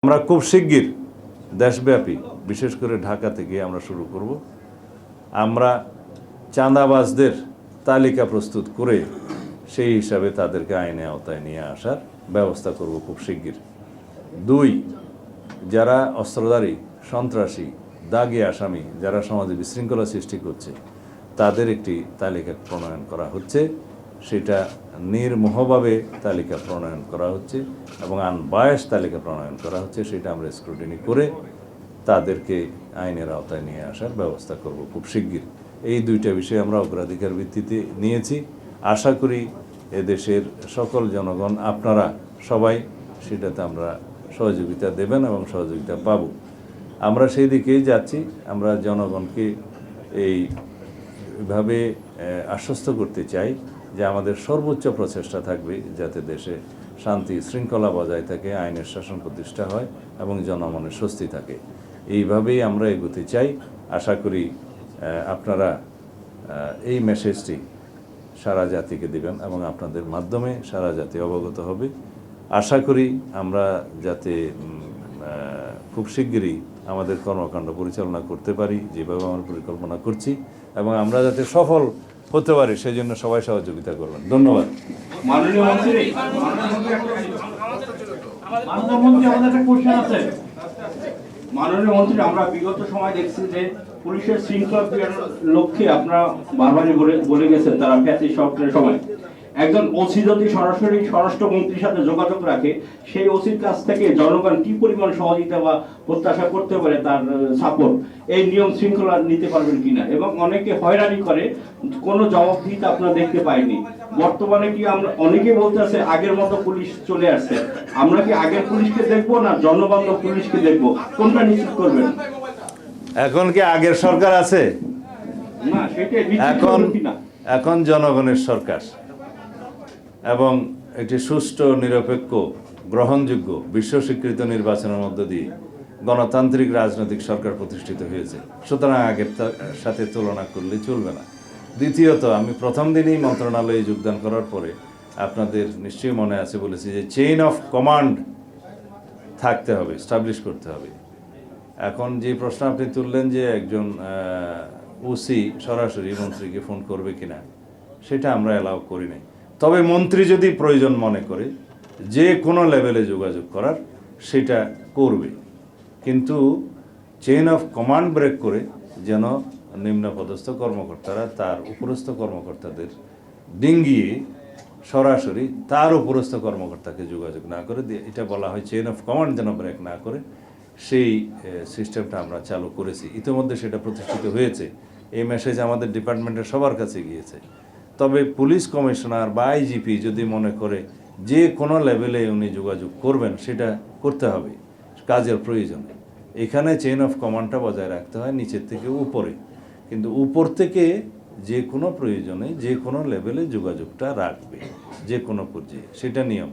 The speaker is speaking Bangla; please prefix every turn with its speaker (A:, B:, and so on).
A: আমরা খুব শিগগির দেশব্যাপী বিশেষ করে ঢাকা থেকে আমরা শুরু করব। আমরা চাঁদাবাজদের তালিকা প্রস্তুত করে সেই হিসাবে তাদেরকে আইনের আওতায় নিয়ে আসার ব্যবস্থা করব খুব শিগগির। 2, যারা অস্ত্রধারী, সন্ত্রাসী, দাগী আসামি, যারা সমাজে বিশৃঙ্খলা সৃষ্টি করছে তাদের একটি তালিকা প্রণয়ন করা হচ্ছে। সেটা নির্মোহভাবে তালিকা প্রণয়ন করা হচ্ছে এবং আনবায়াস তালিকা প্রণয়ন করা হচ্ছে। সেটা আমরা স্ক্রুটিনি করে তাদেরকে আইনের আওতায় নিয়ে আসার ব্যবস্থা করব খুব শিগগির। এই 2টা বিষয় আমরা অগ্রাধিকার ভিত্তিতে নিয়েছি। আশা করি এদেশের সকল জনগণ, আপনারা সবাই সেটাতে আমরা সহযোগিতা দেবেন এবং সহযোগিতা পাব। আমরা সেই দিকেই যাচ্ছি। আমরা জনগণকে এইভাবে আশ্বস্ত করতে চাই যে আমাদের সর্বোচ্চ প্রচেষ্টা থাকবে যাতে দেশে শান্তি শৃঙ্খলা বজায় থাকে, আইনের শাসন প্রতিষ্ঠা হয় এবং জনমনে স্বস্তি থাকে। এইভাবেই আমরা এগোতে চাই। আশা করি আপনারা এই মেসেজটি সারা জাতিকে দেবেন এবং আপনাদের মাধ্যমে সারা জাতি অবগত হবে। আশা করি আমরা যাতে খুব শিগগিরই আমাদের কর্মকাণ্ড পরিচালনা করতে পারি যেভাবে আমরা পরিকল্পনা করছি এবং আমরা যাতে সফল হতে পারি সেজন্য সবাই সহযোগিতা করবেন। ধন্যবাদ।
B: মাননীয় মন্ত্রী, মাননীয় মন্ত্রী, আমরা বিগত সময় দেখছি যে পুলিশের শৃঙ্খলা লক্ষ্যে আপনারা বারবারই বলে গেছেন তারা ফ্যাসিস্ট সরকারের সময় একজন ওসি যদি সরাসরি স্বরাষ্ট্রমন্ত্রীর সাথে যোগাযোগ রাখে, সেই ওসির কাছ থেকে জনগণ কি পরিমাণ সহযোগিতা বা প্রত্যাশা করতে পারে, তার সাপোর্ট, এই নিয়ম শৃঙ্খলা নিতে পারবেন কিনা? এবং অনেকে হয়রানি করে, কোনো জবাবদিহিতা আপনারা দেখতে পাইনি। বর্তমানে কি আমরা অনেকে বলতে আছে আগের মতো পুলিশ চলে আসছে, আমরা কি আগের পুলিশকে দেখবো না জনবান্ধব পুলিশকে দেখবো, কোনটা নিশ্চিত করবেন?
A: এখন কি আগের সরকার আছে?
B: না, সেটাই
A: এখন জনগণের সরকার এবং এটি সুষ্ঠু, নিরপেক্ষ, গ্রহণযোগ্য, বিশ্ব স্বীকৃত নির্বাচনের মধ্য দিয়ে গণতান্ত্রিক রাজনৈতিক সরকার প্রতিষ্ঠিত হয়েছে। সুতরাং আগের সাথে তুলনা করলে চলবে না। দ্বিতীয়ত, আমি প্রথম দিনই মন্ত্রণালয়ে যোগদান করার পরে আপনাদের নিশ্চয়ই মনে আছে বলেছি যে চেইন অফ কমান্ড থাকতে হবে, স্টাবলিশ করতে হবে। এখন যে প্রশ্ন আপনি তুললেন যে একজন ওসি সরাসরি মন্ত্রীকে ফোন করবে কিনা, সেটা আমরা অ্যালাউ করি নাই। তবে মন্ত্রী যদি প্রয়োজন মনে করে যে কোনো লেভেলে যোগাযোগ করার, সেটা করবে, কিন্তু চেইন অফ কমান্ড ব্রেক করে যেন নিম্নপদস্থ কর্মকর্তারা তার উপরস্থ কর্মকর্তাদের ডিঙ্গিয়ে সরাসরি তার উপরস্থ কর্মকর্তাকে যোগাযোগ না করে, এটা বলা হয় চেইন অফ কমান্ড যেন ব্রেক না করে, সেই সিস্টেমটা আমরা চালু করেছি। ইতিমধ্যে সেটা প্রতিষ্ঠিত হয়েছে। এই মেসেজ আমাদের ডিপার্টমেন্টের সবার কাছে গিয়েছে। তবে পুলিশ কমিশনার বা আইজিপি যদি মনে করে যে কোনো লেভেলে উনি যোগাযোগ করবেন, সেটা করতে হবে কাজের প্রয়োজনে। এখানে চেইন অফ কমান্ডটা বজায় রাখতে হয় নিচের থেকে উপরে, কিন্তু উপর থেকে যে কোনো প্রয়োজনে যে কোনো লেভেলে যোগাযোগটা রাখবে, যে কোনো পর্যায়ে, সেটা নিয়ম।